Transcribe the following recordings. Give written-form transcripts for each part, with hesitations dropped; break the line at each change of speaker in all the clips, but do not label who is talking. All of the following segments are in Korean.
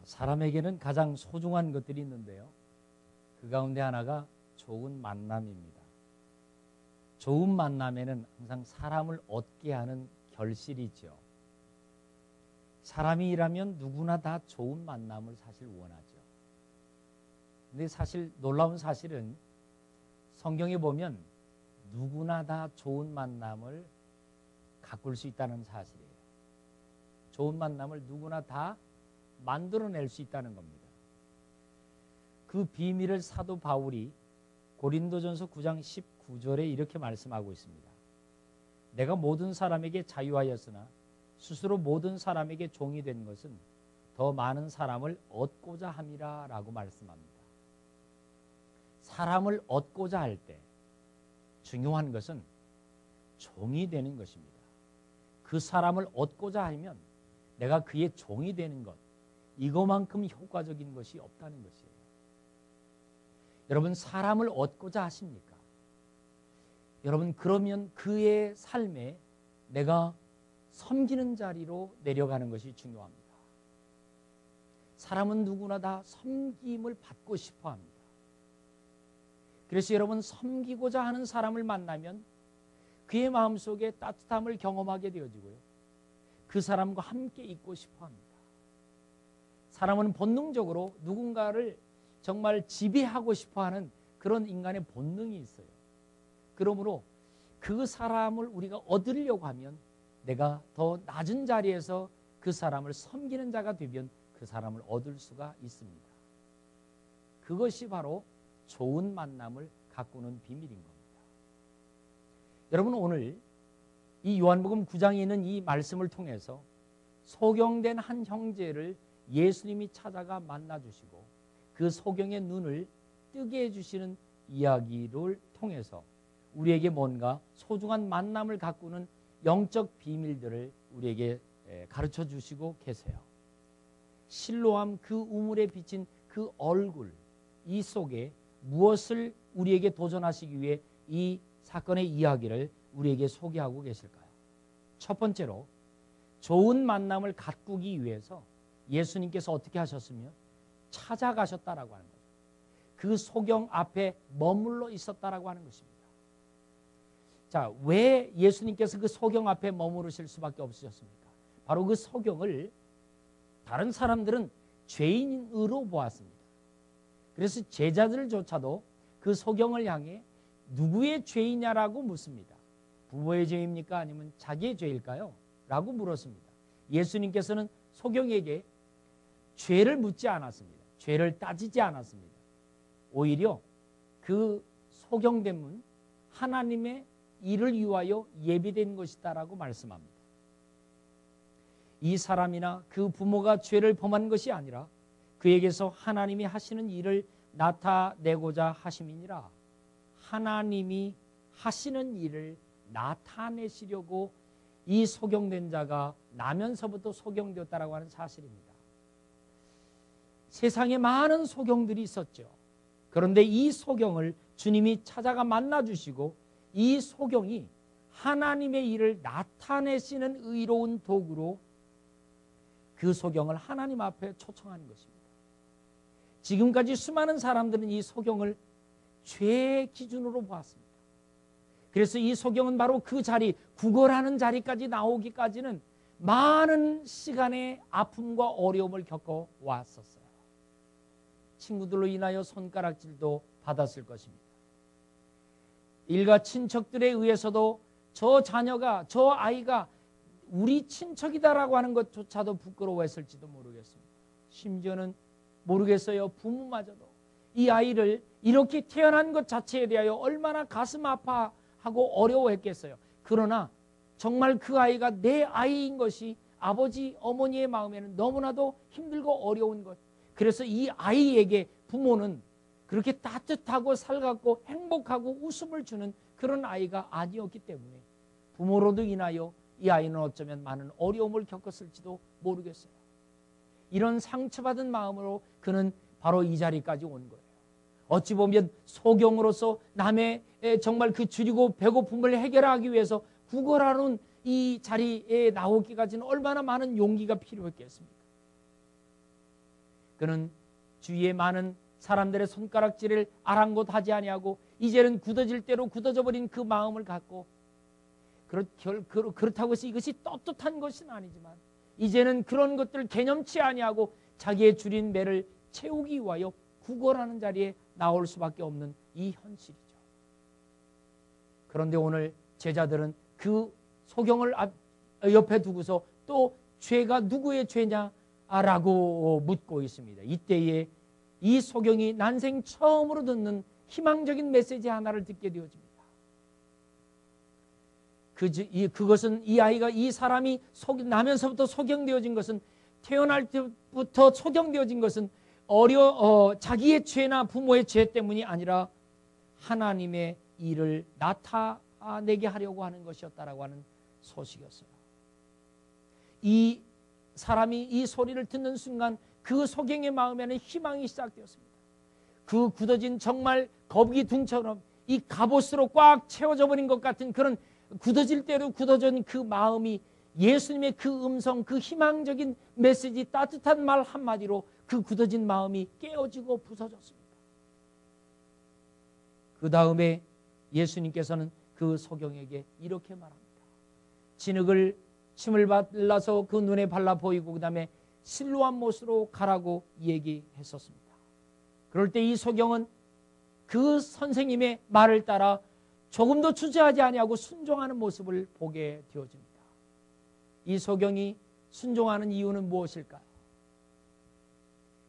사람에게는 가장 소중한 것들이 있는데요. 그 가운데 하나가 좋은 만남입니다. 좋은 만남에는 항상 사람을 얻게 하는 결실이죠. 사람이라면 누구나 다 좋은 만남을 사실 원하죠. 근데 사실 놀라운 사실은 성경에 보면 누구나 다 좋은 만남을 가꿀 수 있다는 사실이에요. 좋은 만남을 누구나 다 만들어낼 수 있다는 겁니다. 그 비밀을 사도 바울이 고린도전서 9장 19절에 이렇게 말씀하고 있습니다. 내가 모든 사람에게 자유하였으나 스스로 모든 사람에게 종이 된 것은 더 많은 사람을 얻고자 함이라 라고 말씀합니다. 사람을 얻고자 할 때 중요한 것은 종이 되는 것입니다. 그 사람을 얻고자 하면 내가 그의 종이 되는 것, 이거만큼 효과적인 것이 없다는 것이에요. 여러분, 사람을 얻고자 하십니까? 여러분, 그러면 그의 삶에 내가 섬기는 자리로 내려가는 것이 중요합니다. 사람은 누구나 다 섬김을 받고 싶어 합니다. 그래서 여러분, 섬기고자 하는 사람을 만나면 그의 마음속에 따뜻함을 경험하게 되어지고요. 그 사람과 함께 있고 싶어 합니다. 사람은 본능적으로 누군가를 정말 지배하고 싶어하는 그런 인간의 본능이 있어요. 그러므로 그 사람을 우리가 얻으려고 하면 내가 더 낮은 자리에서 그 사람을 섬기는 자가 되면 그 사람을 얻을 수가 있습니다. 그것이 바로 좋은 만남을 가꾸는 비밀인 겁니다. 여러분, 오늘 이 요한복음 9장에 있는 이 말씀을 통해서 소경된 한 형제를 예수님이 찾아가 만나주시고 그 소경의 눈을 뜨게 해주시는 이야기를 통해서 우리에게 뭔가 소중한 만남을 가꾸는 영적 비밀들을 우리에게 가르쳐 주시고 계세요. 실로암 그 우물에 비친 그 얼굴, 이 속에 무엇을 우리에게 도전하시기 위해 이 사건의 이야기를 우리에게 소개하고 계실까요? 첫 번째로 좋은 만남을 가꾸기 위해서 예수님께서 어떻게 하셨으며 찾아가셨다라고 하는 거죠. 그 소경 앞에 머물러 있었다라고 하는 것입니다. 자, 왜 예수님께서 그 소경 앞에 머무르실 수밖에 없으셨습니까? 바로 그 소경을 다른 사람들은 죄인으로 보았습니다. 그래서 제자들조차도 그 소경을 향해 누구의 죄이냐라고 묻습니다. 부모의 죄입니까? 아니면 자기의 죄일까요? 라고 물었습니다. 예수님께서는 소경에게 죄를 묻지 않았습니다. 죄를 따지지 않았습니다. 오히려 그 소경됨은 하나님의 일을 위하여 예비된 것이다라고 말씀합니다. 이 사람이나 그 부모가 죄를 범한 것이 아니라 그에게서 하나님이 하시는 일을 나타내고자 하심이니라. 하나님이 하시는 일을 나타내시려고 이 소경된 자가 나면서부터 소경되었다라고 하는 사실입니다. 세상에 많은 소경들이 있었죠. 그런데 이 소경을 주님이 찾아가 만나주시고 이 소경이 하나님의 일을 나타내시는 의로운 도구로 그 소경을 하나님 앞에 초청하는 것입니다. 지금까지 수많은 사람들은 이 소경을 죄의 기준으로 보았습니다. 그래서 이 소경은 바로 그 자리, 구걸하는 자리까지 나오기까지는 많은 시간의 아픔과 어려움을 겪어왔었어요. 친구들로 인하여 손가락질도 받았을 것입니다. 일가 친척들에 의해서도 저 자녀가, 저 아이가 우리 친척이다라고 하는 것조차도 부끄러워했을지도 모르겠습니다. 심지어는 모르겠어요. 부모마저도 이 아이를 이렇게 태어난 것 자체에 대하여 얼마나 가슴 아파하고 어려워했겠어요. 그러나 정말 그 아이가 내 아이인 것이 아버지, 어머니의 마음에는 너무나도 힘들고 어려운 것. 그래서 이 아이에게 부모는 그렇게 따뜻하고 살갑고 행복하고 웃음을 주는 그런 아이가 아니었기 때문에 부모로도 인하여 이 아이는 어쩌면 많은 어려움을 겪었을지도 모르겠어요. 이런 상처받은 마음으로 그는 바로 이 자리까지 온 거예요. 어찌 보면 소경으로서 남의 정말 그 줄이고 배고픔을 해결하기 위해서 구걸하는 이 자리에 나오기까지는 얼마나 많은 용기가 필요했겠습니까? 그는 주위에 많은 사람들의 손가락질을 아랑곳하지 아니하고 이제는 굳어질 대로 굳어져 버린 그 마음을 갖고 그렇다고 해서 이것이 떳떳한 것은 아니지만 이제는 그런 것들 개념치 아니하고 자기의 줄인 매를 채우기 위하여 구걸하는 자리에 나올 수밖에 없는 이 현실이죠. 그런데 오늘 제자들은 그 소경을 옆에 두고서 또 죄가 누구의 죄냐라고 묻고 있습니다. 이때에 이 소경이 난생 처음으로 듣는 희망적인 메시지 하나를 듣게 되어집니다. 그것은 이 사람이 나면서부터 소경되어진 것은, 태어날 때부터 소경되어진 것은 자기의 죄나 부모의 죄 때문이 아니라 하나님의 일을 나타내게 하려고 하는 것이었다라고 하는 소식이었어요. 이 사람이 이 소리를 듣는 순간 그 소경의 마음에는 희망이 시작되었습니다. 그 굳어진 정말 거북이 둥처럼 이 갑옷으로 꽉 채워져 버린 것 같은 그런 굳어질 대로 굳어진 그 마음이 예수님의 그 음성, 그 희망적인 메시지, 따뜻한 말 한마디로 그 굳어진 마음이 깨어지고 부서졌습니다. 그 다음에 예수님께서는 그 소경에게 이렇게 말합니다. 침을 발라서 그 눈에 발라 보이고 그 다음에 실로암 못으로 가라고 얘기했었습니다. 그럴 때 이 소경은 그 선생님의 말을 따라 조금도 주저하지 아니하고 순종하는 모습을 보게 되어집니다. 이 소경이 순종하는 이유는 무엇일까요?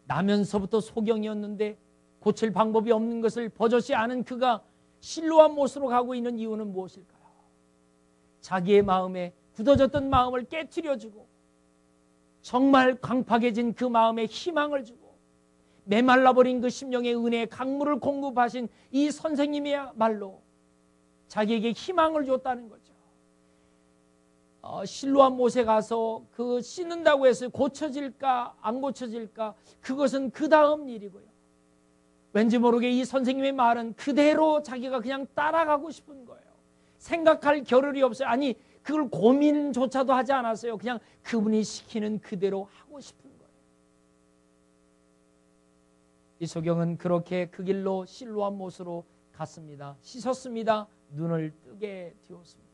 나면서부터 소경이었는데 고칠 방법이 없는 것을 버젓이 아는 그가 실로암 못으로 가고 있는 이유는 무엇일까요? 자기의 마음에 굳어졌던 마음을 깨트려주고 정말 강팍해진 그 마음에 희망을 주고 메말라버린 그 심령의 은혜의 강물을 공급하신 이 선생님이야말로 자기에게 희망을 줬다는 거죠. 실로암 못에 가서 그 씻는다고 해서 고쳐질까 안 고쳐질까 그것은 그 다음 일이고요. 왠지 모르게 이 선생님의 말은 그대로 자기가 그냥 따라가고 싶은 거예요. 생각할 겨를이 없어요. 아니 그걸 고민조차도 하지 않았어요. 그냥 그분이 시키는 그대로 하고 싶은 거예요. 이 소경은 그렇게 그 길로 실로암 못으로 갔습니다. 씻었습니다. 눈을 뜨게 되었습니다.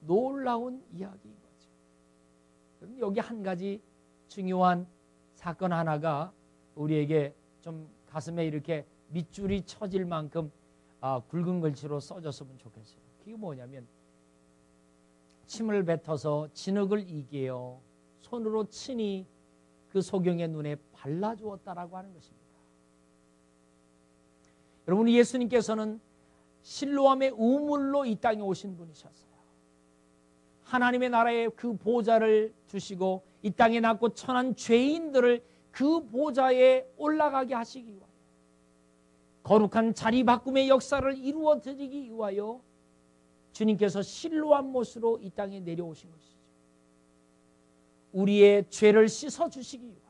놀라운 이야기인 거죠. 그런데 여기 한 가지 중요한 사건 하나가 우리에게 좀 가슴에 이렇게 밑줄이 쳐질 만큼 굵은 글씨로 써졌으면 좋겠어요. 그게 뭐냐면 침을 뱉어서 진흙을 이게요 손으로 친히 그 소경의 눈에 발라주었다라고 하는 것입니다. 여러분, 예수님께서는 실로암의 우물로 이 땅에 오신 분이셨어요. 하나님의 나라의 그 보좌를 주시고 이 땅에 낳고 천한 죄인들을 그 보좌에 올라가게 하시기 위하여 거룩한 자리 바꿈의 역사를 이루어 드리기 위하여 주님께서 실로암 못으로 이 땅에 내려오신 것이죠. 우리의 죄를 씻어주시기 위하여.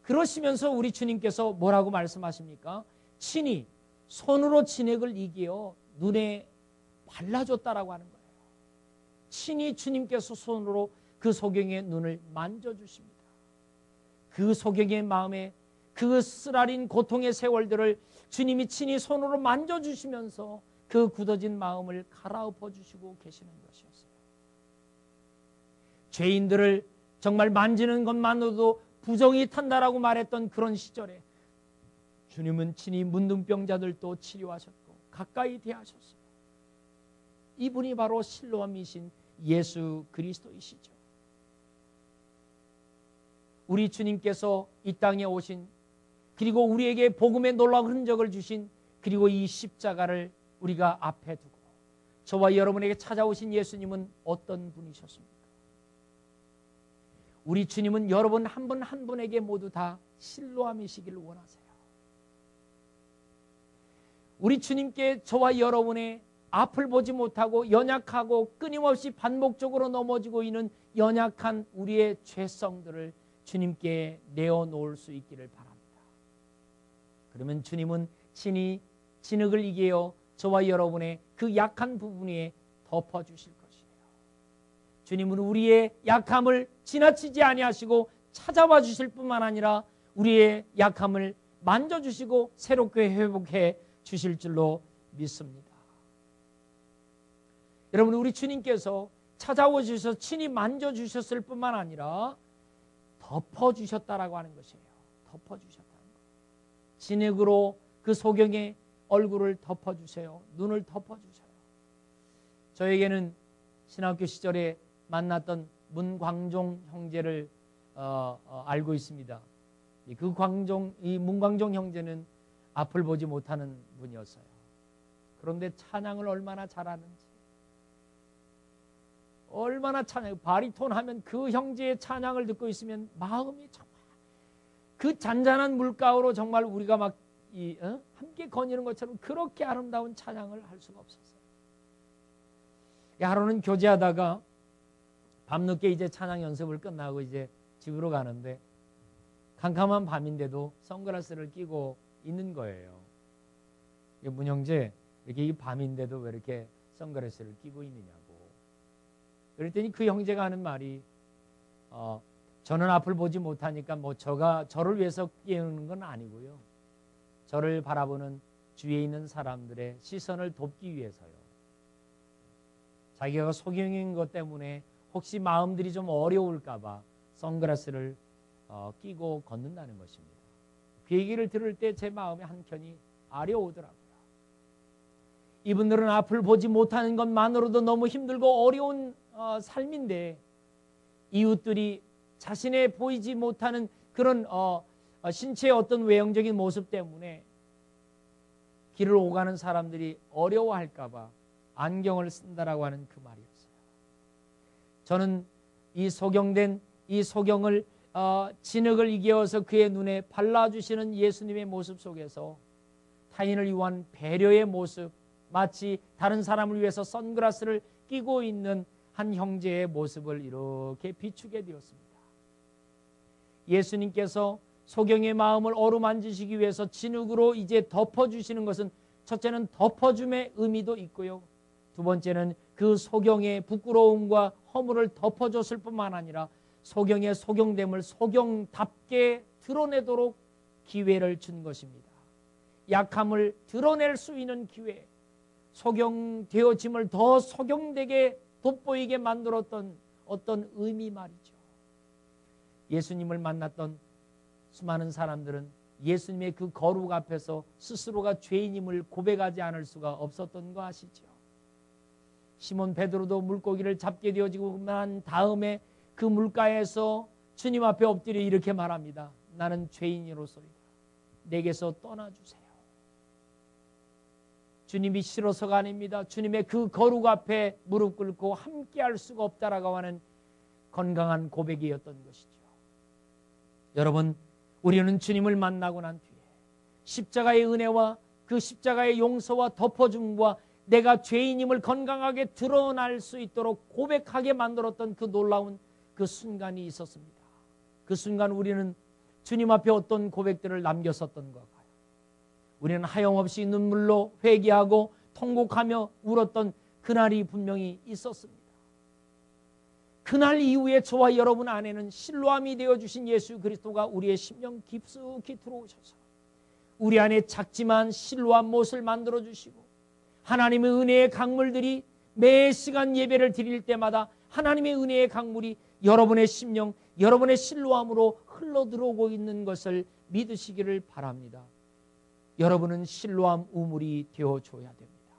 그러시면서 우리 주님께서 뭐라고 말씀하십니까? 친히 손으로 진액을 이기어 눈에 발라줬다라고 하는 거예요. 친히 주님께서 손으로 그 소경의 눈을 만져주십니다. 그 소경의 마음에 그 쓰라린 고통의 세월들을 주님이 친히 손으로 만져주시면서 그 굳어진 마음을 갈아엎어 주시고 계시는 것이었어요. 죄인들을 정말 만지는 것만으로도 부정이 탄다라고 말했던 그런 시절에 주님은 친히 문둥병자들도 치료하셨고 가까이 대하셨어요. 이분이 바로 실로암이신 예수 그리스도이시죠. 우리 주님께서 이 땅에 오신, 그리고 우리에게 복음의 놀라운 흔적을 주신, 그리고 이 십자가를 우리가 앞에 두고 저와 여러분에게 찾아오신 예수님은 어떤 분이셨습니까? 우리 주님은 여러분 한 분 한 분에게 모두 다 실로암이시기를 원하세요. 우리 주님께 저와 여러분의 앞을 보지 못하고 연약하고 끊임없이 반복적으로 넘어지고 있는 연약한 우리의 죄성들을 주님께 내어놓을 수 있기를 바랍니다. 그러면 주님은 친히 진흙을 이겨 저와 여러분의 그 약한 부분 위에 덮어주실 것이에요. 주님은 우리의 약함을 지나치지 아니하시고 찾아와 주실 뿐만 아니라 우리의 약함을 만져주시고 새롭게 회복해 주실 줄로 믿습니다. 여러분, 우리 주님께서 찾아와 주셔서 친히 만져주셨을 뿐만 아니라 덮어주셨다라고 하는 것이에요. 덮어주셨다는 것. 진흙으로 그 소경의 얼굴을 덮어주세요. 눈을 덮어주세요. 저에게는 신학교 시절에 만났던 문광종 형제를 알고 있습니다. 이 문광종 형제는 앞을 보지 못하는 분이었어요. 그런데 찬양을 얼마나 잘하는지, 얼마나 찬양, 바리톤 하면 그 형제의 찬양을 듣고 있으면 마음이 정말 그 잔잔한 물가로 정말 우리가 막 함께 거니는 것처럼 그렇게 아름다운 찬양을 할 수가 없었어요. 하루는 교제하다가 밤늦게 이제 찬양 연습을 끝나고 이제 집으로 가는데 캄캄한 밤인데도 선글라스를 끼고 있는 거예요. 문 형제, 이렇게 이 밤인데도 왜 이렇게 선글라스를 끼고 있느냐고. 그랬더니 그 형제가 하는 말이 저는 앞을 보지 못하니까 뭐 저를 위해서 끼우는 건 아니고요. 저를 바라보는 주위에 있는 사람들의 시선을 돕기 위해서요. 자기가 소경인 것 때문에 혹시 마음들이 좀 어려울까 봐 선글라스를 끼고 걷는다는 것입니다. 그 얘기를 들을 때 제 마음의 한켠이 아려오더라고요. 이분들은 앞을 보지 못하는 것만으로도 너무 힘들고 어려운 삶인데 이웃들이 자신의 보이지 못하는 그런 신체의 어떤 외형적인 모습 때문에 길을 오가는 사람들이 어려워할까 봐 안경을 쓴다라고 하는 그 말이었어요. 저는 이 소경된 이 소경을 진흙을 이겨서 그의 눈에 발라주시는 예수님의 모습 속에서 타인을 위한 배려의 모습, 마치 다른 사람을 위해서 선글라스를 끼고 있는 한 형제의 모습을 이렇게 비추게 되었습니다. 예수님께서 소경의 마음을 어루만지시기 위해서 진흙으로 이제 덮어주시는 것은 첫째는 덮어줌의 의미도 있고요. 두 번째는 그 소경의 부끄러움과 허물을 덮어줬을 뿐만 아니라 소경의 소경됨을 소경답게 드러내도록 기회를 준 것입니다. 약함을 드러낼 수 있는 기회, 소경되어짐을 더 소경되게 돋보이게 만들었던 어떤 의미 말이죠. 예수님을 만났던 수많은 사람들은 예수님의 그 거룩 앞에서 스스로가 죄인임을 고백하지 않을 수가 없었던 거 아시죠? 시몬 베드로도 물고기를 잡게 되어지고 난 다음에 그 물가에서 주님 앞에 엎드려 이렇게 말합니다. 나는 죄인이로소이다. 내게서 떠나주세요. 주님이 싫어서가 아닙니다. 주님의 그 거룩 앞에 무릎 꿇고 함께할 수가 없다라고 하는 건강한 고백이었던 것이죠. 여러분, 우리는 주님을 만나고 난 뒤에 십자가의 은혜와 그 십자가의 용서와 덮어줌과 내가 죄인임을 건강하게 드러날 수 있도록 고백하게 만들었던 그 놀라운 그 순간이 있었습니다. 그 순간 우리는 주님 앞에 어떤 고백들을 남겼었던 걸까요? 우리는 하염없이 눈물로 회개하고 통곡하며 울었던 그날이 분명히 있었습니다. 그날 이후에 저와 여러분 안에는 실로암이 되어주신 예수 그리스도가 우리의 심령 깊숙이 들어오셔서 우리 안에 작지만 실로암 못을 만들어주시고 하나님의 은혜의 강물들이 매 시간 예배를 드릴 때마다 하나님의 은혜의 강물이 여러분의 심령, 여러분의 실로암으로 흘러들어오고 있는 것을 믿으시기를 바랍니다. 여러분은 실로암 우물이 되어줘야 됩니다.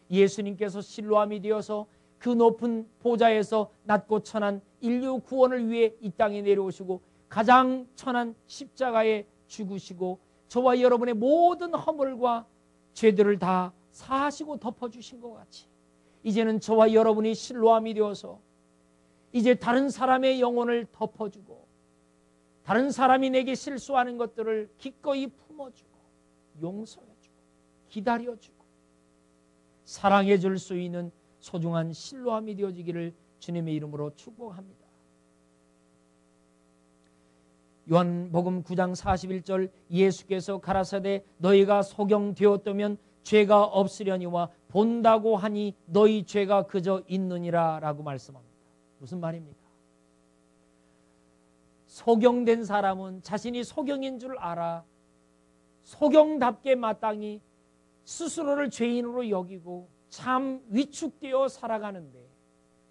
예수님께서 실로암이 되어서 그 높은 보좌에서 낮고 천한 인류 구원을 위해 이 땅에 내려오시고 가장 천한 십자가에 죽으시고 저와 여러분의 모든 허물과 죄들을 다 사하시고 덮어주신 것 같이 이제는 저와 여러분이 실로암이 되어서 이제 다른 사람의 영혼을 덮어주고 다른 사람이 내게 실수하는 것들을 기꺼이 품어주고 용서해주고 기다려주고 사랑해줄 수 있는 소중한 실로암이 되어지기를 주님의 이름으로 축복합니다. 요한복음 9장 41절 예수께서 가라사대 너희가 소경되었다면 죄가 없으려니와 본다고 하니 너희 죄가 그저 있느니라 라고 말씀합니다. 무슨 말입니까? 소경된 사람은 자신이 소경인 줄 알아 소경답게 마땅히 스스로를 죄인으로 여기고 참 위축되어 살아가는데,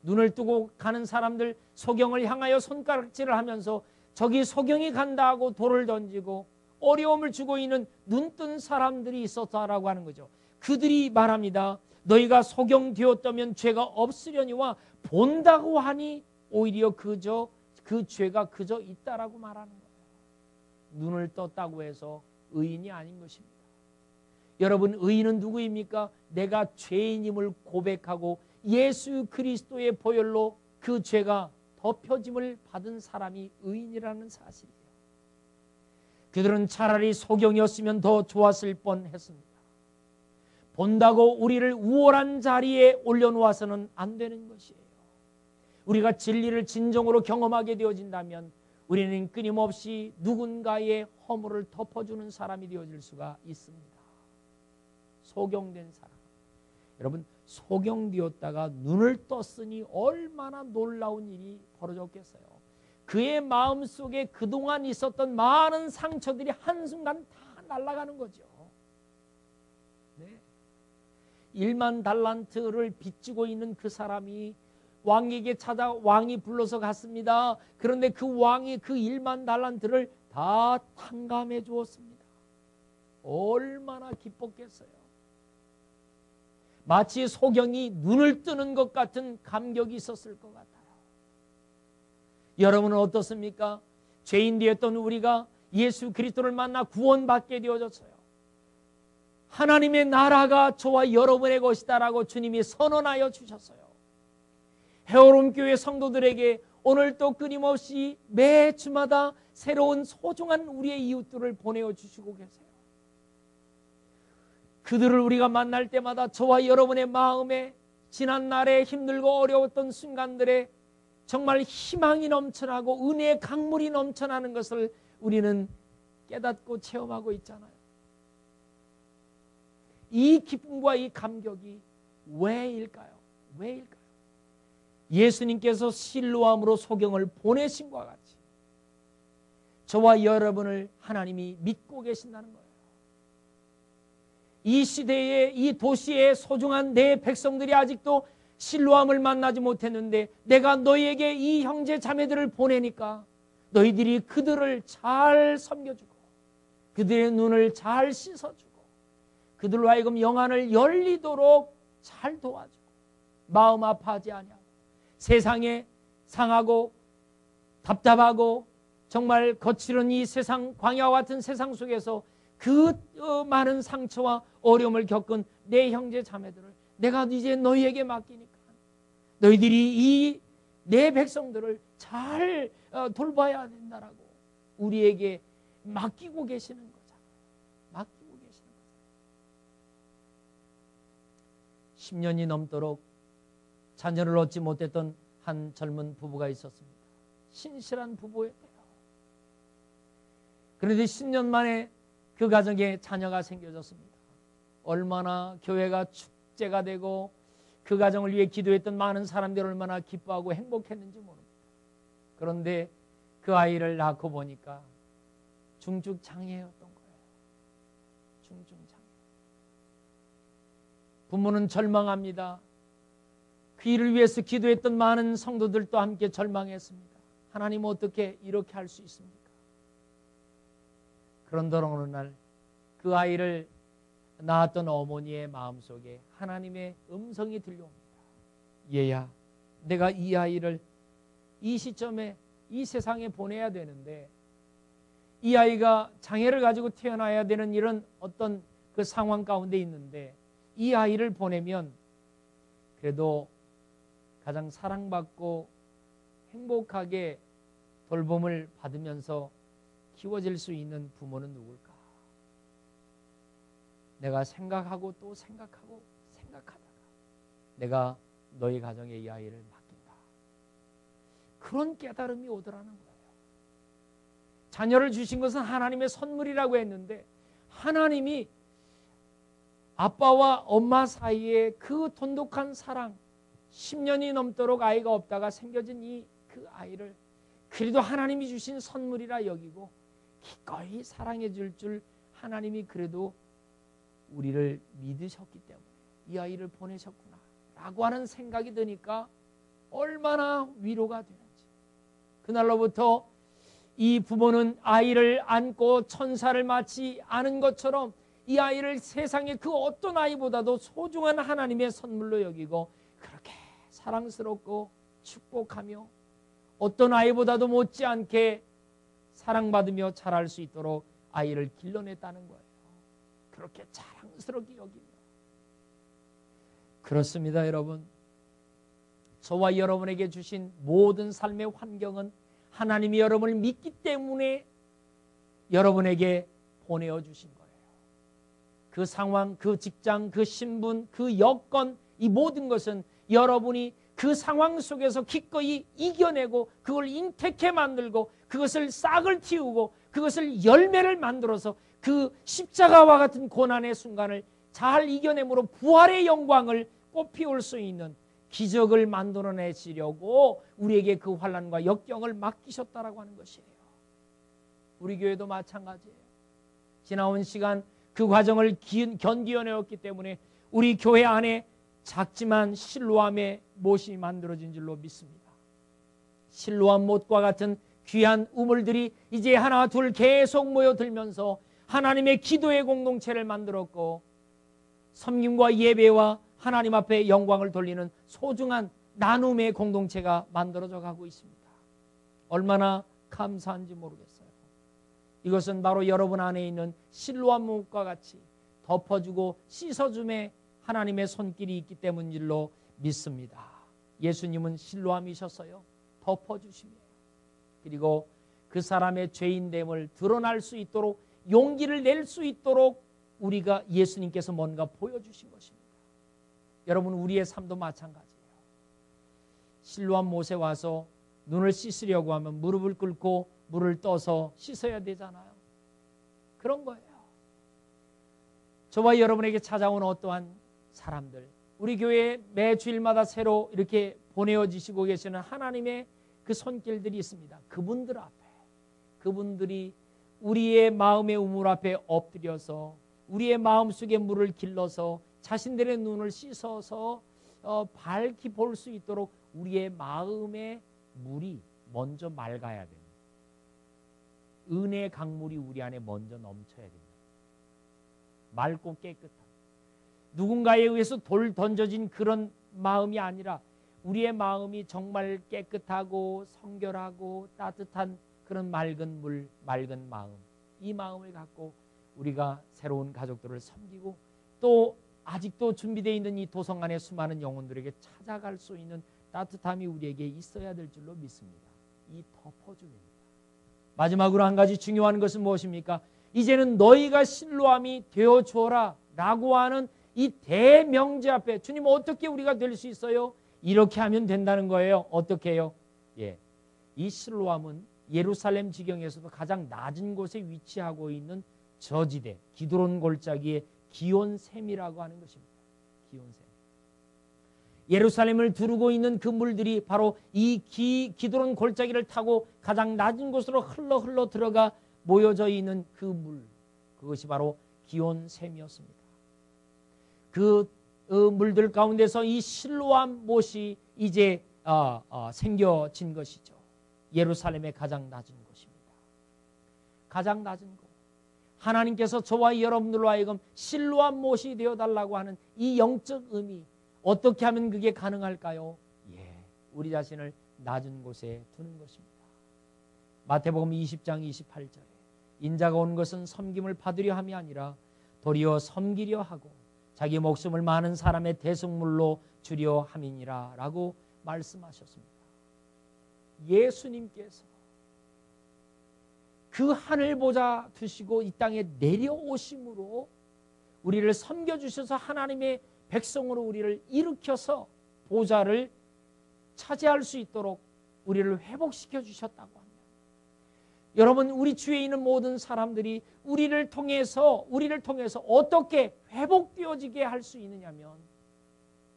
눈을 뜨고 가는 사람들 소경을 향하여 손가락질을 하면서 저기 소경이 간다 하고 돌을 던지고 어려움을 주고 있는 눈뜬 사람들이 있었다라고 하는 거죠. 그들이 말합니다. 너희가 소경되었다면 죄가 없으려니와 본다고 하니 오히려 그 죄가 그저 있다라고 말하는 거예요. 눈을 떴다고 해서 의인이 아닌 것입니다. 여러분, 의인은 누구입니까? 내가 죄인임을 고백하고 예수 그리스도의 보혈로 그 죄가 덮여짐을 받은 사람이 의인이라는 사실이에요. 그들은 차라리 소경이었으면 더 좋았을 뻔했습니다. 본다고 우리를 우월한 자리에 올려놓아서는 안 되는 것이에요. 우리가 진리를 진정으로 경험하게 되어진다면 우리는 끊임없이 누군가의 허물을 덮어주는 사람이 되어질 수가 있습니다. 소경된 사람, 여러분, 소경되었다가 눈을 떴으니 얼마나 놀라운 일이 벌어졌겠어요. 그의 마음속에 그동안 있었던 많은 상처들이 한순간 다 날아가는 거죠. 네. 1만 달란트를 빚지고 있는 그 사람이 왕에게 찾아 왕이 불러서 갔습니다. 그런데 그 왕이 그 1만 달란트를 다 탕감해 주었습니다. 얼마나 기뻤겠어요. 마치 소경이 눈을 뜨는 것 같은 감격이 있었을 것 같아요. 여러분은 어떻습니까? 죄인 되었던 우리가 예수 그리스도를 만나 구원받게 되어졌어요. 하나님의 나라가 저와 여러분의 것이다라고 주님이 선언하여 주셨어요. 헤어롬 교회 성도들에게 오늘 또 끊임없이 매 주마다 새로운 소중한 우리의 이웃들을 보내어 주시고 계세요. 그들을 우리가 만날 때마다 저와 여러분의 마음에 지난 날에 힘들고 어려웠던 순간들에 정말 희망이 넘쳐나고 은혜의 강물이 넘쳐나는 것을 우리는 깨닫고 체험하고 있잖아요. 이 기쁨과 이 감격이 왜일까요? 왜일까요? 예수님께서 실로암으로 소경을 보내신 것과 같이 저와 여러분을 하나님이 믿고 계신다는 거예요. 이 시대에, 이 도시의 소중한 내 백성들이 아직도 실로암을 만나지 못했는데 내가 너희에게 이 형제 자매들을 보내니까 너희들이 그들을 잘 섬겨주고 그들의 눈을 잘 씻어주고 그들로 하여금 영안을 열리도록 잘 도와주고 마음 아파하지 아니하고 세상에 상하고 답답하고 정말 거칠은 이 세상, 광야와 같은 세상 속에서 그 많은 상처와 어려움을 겪은 내 형제 자매들을 내가 이제 너희에게 맡기니까 너희들이 이 내 백성들을 잘 돌봐야 된다라고 우리에게 맡기고 계시는 거잖아요. 맡기고 계시는 거잖아요. 10년이 넘도록 자녀를 얻지 못했던 한 젊은 부부가 있었습니다. 신실한 부부였대요. 그런데 10년 만에 그 가정에 자녀가 생겨졌습니다. 얼마나 교회가 축제가 되고 그 가정을 위해 기도했던 많은 사람들이 얼마나 기뻐하고 행복했는지 모릅니다. 그런데 그 아이를 낳고 보니까 중증장애였던 거예요. 중증장애. 부모는 절망합니다. 그 일을 위해서 기도했던 많은 성도들도 함께 절망했습니다. 하나님 어떻게 이렇게 할 수 있습니까? 그런데 어느 날 그 아이를 낳았던 어머니의 마음속에 하나님의 음성이 들려옵니다. 얘야, 내가 이 아이를 이 시점에 이 세상에 보내야 되는데 이 아이가 장애를 가지고 태어나야 되는 이런 어떤 그 상황 가운데 있는데 이 아이를 보내면 그래도 가장 사랑받고 행복하게 돌봄을 받으면서 키워질 수 있는 부모는 누굴까? 내가 생각하고 또 생각하고 생각하다가 내가 너희 가정에 이 아이를 맡긴다. 그런 깨달음이 오더라는 거예요. 자녀를 주신 것은 하나님의 선물이라고 했는데 하나님이 아빠와 엄마 사이에 그 돈독한 사랑 10년이 넘도록 아이가 없다가 생겨진 그 아이를 그래도 하나님이 주신 선물이라 여기고 기꺼이 사랑해 줄 하나님이 그래도 우리를 믿으셨기 때문에 이 아이를 보내셨구나 라고 하는 생각이 드니까 얼마나 위로가 되는지. 그날로부터 이 부모는 아이를 안고 천사를 마치 아는 것처럼 이 아이를 세상의 그 어떤 아이보다도 소중한 하나님의 선물로 여기고 그렇게 사랑스럽고 축복하며 어떤 아이보다도 못지않게 사랑받으며 자랄 수 있도록 아이를 길러냈다는 거예요. 그렇게 자랑스럽게 여기며. 그렇습니다, 여러분. 저와 여러분에게 주신 모든 삶의 환경은 하나님이 여러분을 믿기 때문에 여러분에게 보내어 주신 거예요. 그 상황, 그 직장, 그 신분, 그 여건, 이 모든 것은 여러분이 그 상황 속에서 기꺼이 이겨내고 그걸 인택해 만들고 그것을 싹을 틔우고 그것을 열매를 만들어서 그 십자가와 같은 고난의 순간을 잘 이겨내므로 부활의 영광을 꽃피울 수 있는 기적을 만들어내시려고 우리에게 그 환난과 역경을 맡기셨다라고 하는 것이에요. 우리 교회도 마찬가지예요. 지나온 시간 그 과정을 견디어내었기 때문에 우리 교회 안에 작지만 실로암의 못이 만들어진 줄로 믿습니다. 실로암 못과 같은 귀한 우물들이 이제 하나 둘 계속 모여들면서 하나님의 기도의 공동체를 만들었고 섬김과 예배와 하나님 앞에 영광을 돌리는 소중한 나눔의 공동체가 만들어져 가고 있습니다. 얼마나 감사한지 모르겠어요. 이것은 바로 여러분 안에 있는 실로암 못과 같이 덮어주고 씻어줌에 하나님의 손길이 있기 때문인 줄로 믿습니다. 예수님은 실로암이셨어요. 덮어주심이에요. 그리고 그 사람의 죄인됨을 드러날 수 있도록 용기를 낼 수 있도록 우리가 예수님께서 뭔가 보여주신 것입니다. 여러분, 우리의 삶도 마찬가지예요. 실로암 못에 와서 눈을 씻으려고 하면 무릎을 꿇고 물을 떠서 씻어야 되잖아요. 그런 거예요. 저와 여러분에게 찾아온 어떠한 사람들, 우리 교회에 매 주일마다 새로 이렇게 보내어지시고 계시는 하나님의 그 손길들이 있습니다. 그분들 앞에, 그분들이 우리의 마음의 우물 앞에 엎드려서 우리의 마음속에 물을 길러서 자신들의 눈을 씻어서 밝히 볼 수 있도록 우리의 마음의 물이 먼저 맑아야 됩니다. 은혜의 강물이 우리 안에 먼저 넘쳐야 됩니다. 맑고 깨끗한, 누군가에 의해서 돌 던져진 그런 마음이 아니라 우리의 마음이 정말 깨끗하고 성결하고 따뜻한 그런 맑은 물, 맑은 마음, 이 마음을 갖고 우리가 새로운 가족들을 섬기고 또 아직도 준비되어 있는 이 도성 안에 수많은 영혼들에게 찾아갈 수 있는 따뜻함이 우리에게 있어야 될 줄로 믿습니다. 이 덮어줌입니다. 마지막으로 한 가지 중요한 것은 무엇입니까? 이제는 너희가 실로암이 되어 주어라 라고 하는 이 대명제 앞에 주님, 어떻게 우리가 될 수 있어요? 이렇게 하면 된다는 거예요. 어떻게 해요? 이 실로암은 예루살렘 지경에서도 가장 낮은 곳에 위치하고 있는 저지대, 기드론 골짜기의 기온샘이라고 하는 것입니다. 기온샘. 예루살렘을 두르고 있는 그 물들이 바로 이 기드론 골짜기를 타고 가장 낮은 곳으로 흘러 들어가 모여져 있는 그 물, 그것이 바로 기온샘이었습니다. 그 물들 가운데서 이 실로암 못이 이제 생겨진 것이죠. 예루살렘의 가장 낮은 곳입니다. 가장 낮은 곳. 하나님께서 저와 여러분들로 하여금 실로암 못이 되어달라고 하는 이 영적 의미, 어떻게 하면 그게 가능할까요? 우리 자신을 낮은 곳에 두는 것입니다. 마태복음 20장 28절에 인자가 온 것은 섬김을 받으려 함이 아니라 도리어 섬기려 하고 자기 목숨을 많은 사람의 대속물로 주려 함이니라 라고 말씀하셨습니다. 예수님께서 그 하늘 보좌 두시고 이 땅에 내려오심으로 우리를 섬겨주셔서 하나님의 백성으로 우리를 일으켜서 보좌를 차지할 수 있도록 우리를 회복시켜 주셨다고 합니다. 여러분, 우리 주위에 있는 모든 사람들이 우리를 통해서 어떻게 회복되어지게 할 수 있느냐면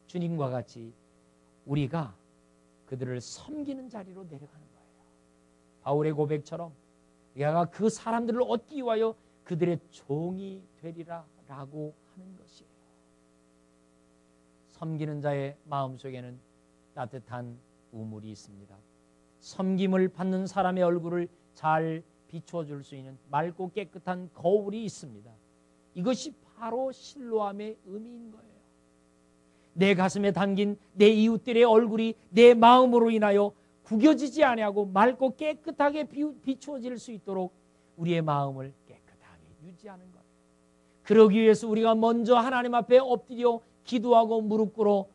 주님과 같이 우리가 그들을 섬기는 자리로 내려가는 거예요. 바울의 고백처럼 내가 그 사람들을 얻기 위하여 그들의 종이 되리라 라고 하는 것이에요. 섬기는 자의 마음속에는 따뜻한 우물이 있습니다. 섬김을 받는 사람의 얼굴을 잘 비춰줄 수 있는 맑고 깨끗한 거울이 있습니다. 이것이 바로 실로암의 의미인 거예요. 내 가슴에 담긴 내 이웃들의 얼굴이 내 마음으로 인하여 구겨지지 아니하고 맑고 깨끗하게 비추어질 수 있도록 우리의 마음을 깨끗하게 유지하는 거예요. 그러기 위해서 우리가 먼저 하나님 앞에 엎드려 기도하고 무릎 꿇어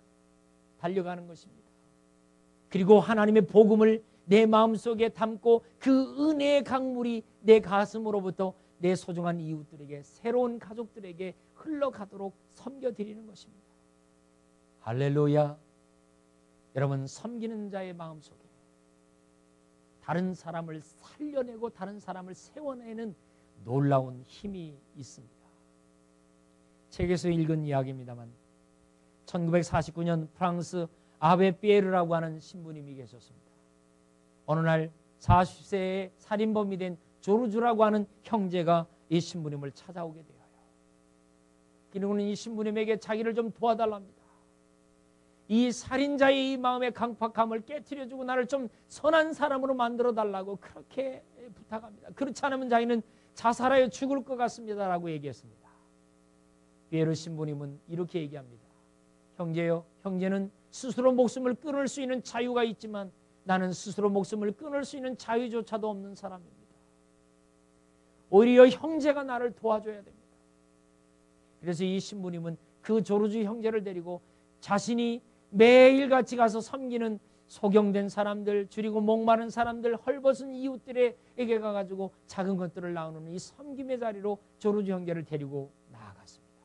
달려가는 것입니다. 그리고 하나님의 복음을 내 마음속에 담고 그 은혜의 강물이 내 가슴으로부터 내 소중한 이웃들에게, 새로운 가족들에게 흘러가도록 섬겨드리는 것입니다. 할렐루야. 여러분, 섬기는 자의 마음속에 다른 사람을 살려내고 다른 사람을 세워내는 놀라운 힘이 있습니다. 책에서 읽은 이야기입니다만 1949년 프랑스 아베 피에르라고 하는 신부님이 계셨습니다. 어느 날 40세의 살인범이 된 조르주라고 하는 형제가 이 신부님을 찾아오게 되어요. 그리고는 이 신부님에게 자기를 좀 도와달랍니다. 이 살인자의 이 마음의 강팍함을 깨트려주고 나를 좀 선한 사람으로 만들어달라고 그렇게 부탁합니다. 그렇지 않으면 자기는 자살하여 죽을 것 같습니다 라고 얘기했습니다. 피에르 신부님은 이렇게 얘기합니다. 형제요, 형제는 스스로 목숨을 끊을 수 있는 자유가 있지만 나는 스스로 목숨을 끊을 수 있는 자유조차도 없는 사람입니다. 오히려 형제가 나를 도와줘야 됩니다. 그래서 이 신부님은 그 조르주 형제를 데리고 자신이 매일같이 가서 섬기는 소경된 사람들, 줄이고 목마른 사람들, 헐벗은 이웃들에게 가가지고 작은 것들을 나누는 이 섬김의 자리로 조르주 형제를 데리고 나아갔습니다.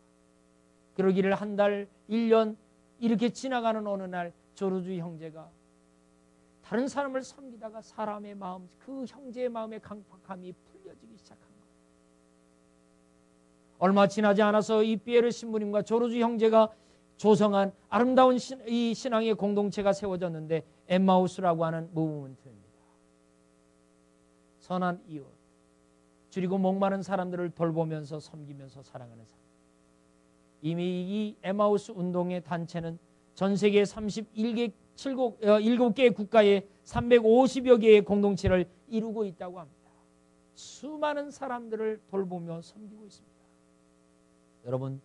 그러기를 한 달, 1년 이렇게 지나가는 어느 날 조르주 형제가 다른 사람을 섬기다가 사람의 마음, 그 형제의 마음의 강팍함이 풀려지기 시작한 거예요. 얼마 지나지 않아서 이 피에르 신부님과 조르주 형제가 조성한 아름다운 이 신앙의 공동체가 세워졌는데 엠마우스라고 하는 무브먼트입니다. 선한 이웃, 줄이고 목마른 사람들을 돌보면서 섬기면서 사랑하는 사람. 이미 이 엠마우스 운동의 단체는 전 세계 7개의 국가에 350여 개의 공동체를 이루고 있다고 합니다. 수많은 사람들을 돌보며 섬기고 있습니다. 여러분,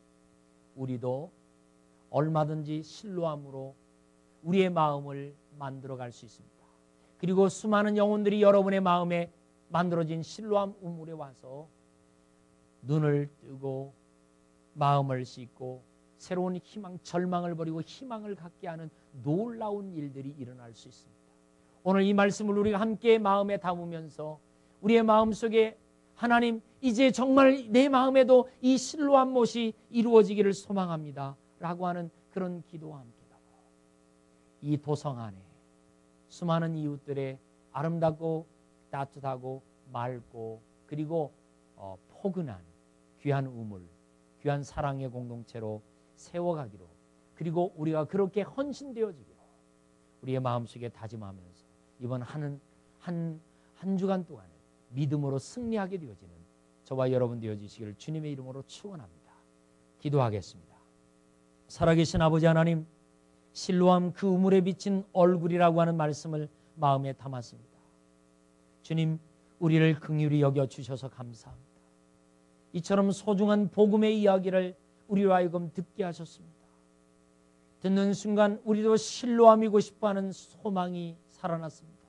우리도 얼마든지 실로함으로 우리의 마음을 만들어갈 수 있습니다. 그리고 수많은 영혼들이 여러분의 마음에 만들어진 실로함 우물에 와서 눈을 뜨고 마음을 씻고 새로운 희망, 절망을 버리고 희망을 갖게 하는 놀라운 일들이 일어날 수 있습니다. 오늘 이 말씀을 우리가 함께 마음에 담으면서 우리의 마음속에 하나님, 이제 정말 내 마음에도 이 실로함 못이 이루어지기를 소망합니다 라고 하는 그런 기도와 함께 이 도성 안에 수많은 이웃들의 아름답고 따뜻하고 맑고 그리고 포근한 귀한 우물, 귀한 사랑의 공동체로 세워가기로, 그리고 우리가 그렇게 헌신되어지기로 우리의 마음속에 다짐하면서 이번 한 주간 동안을 믿음으로 승리하게 되어지는 저와 여러분 되어지시기를 주님의 이름으로 축원합니다. 기도하겠습니다. 살아계신 아버지 하나님, 실로암 그 우물에 비친 얼굴이라고 하는 말씀을 마음에 담았습니다. 주님, 우리를 긍휼히 여겨주셔서 감사합니다. 이처럼 소중한 복음의 이야기를 우리로 하여금 듣게 하셨습니다. 듣는 순간 우리도 실로암이고 싶어하는 소망이 살아났습니다.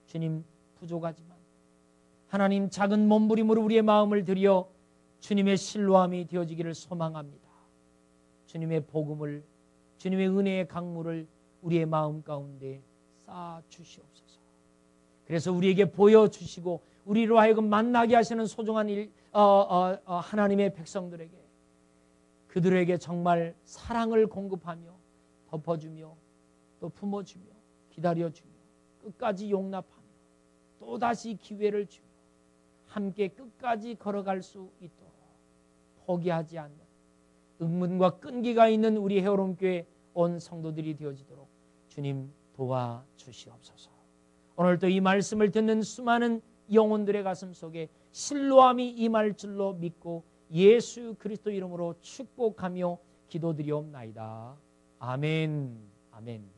주님, 부족하지만 하나님, 작은 몸부림으로 우리의 마음을 들여 주님의 실로암이 되어지기를 소망합니다. 주님의 복음을, 주님의 은혜의 강물을 우리의 마음 가운데 쌓아 주시옵소서. 그래서 우리에게 보여주시고 우리로 하여금 만나게 하시는 소중한 하나님의 백성들에게, 그들에게 정말 사랑을 공급하며 덮어주며 또 품어주며 기다려주며 끝까지 용납하며 또다시 기회를 주며 함께 끝까지 걸어갈 수 있도록 포기하지 않는 응문과 끈기가 있는 우리 헤어롬교회 온 성도들이 되어지도록 주님 도와주시옵소서. 오늘도 이 말씀을 듣는 수많은 영혼들의 가슴 속에 실로암이 임할 줄로 믿고 예수 그리스도 이름으로 축복하며 기도드리옵나이다. 아멘. 아멘.